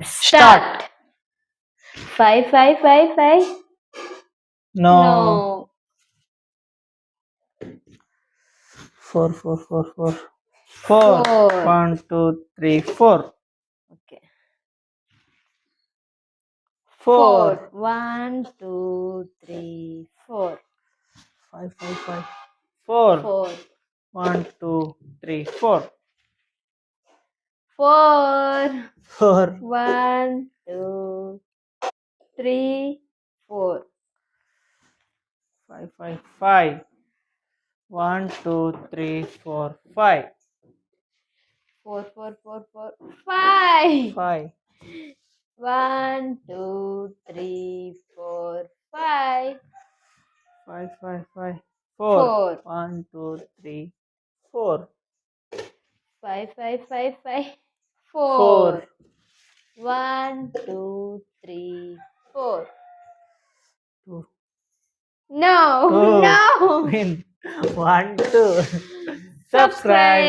Start. Five, five, five, five. No. No. Four, four, four, four. Four. Four. 1, 2, 3, 4. Okay. Four. 1, 2, 3, 4. 5, 5, 5. 4. 4. 1, 2, 3, 4. 4. 4. 1, 2, 3, 4. 5, 5, 5. 1, 2, 3, 4, 5. 4, 4, 4, 4, 5. 5. 1, 2, 3, 4, 5. 5, 5, 5. 4. 4. 1, 2, 3, 4. 5, 5, 5, 5. 4. 4. 1, 2, 3, 4. 2. No, Oh, no. win. 1, 2. Subscribe.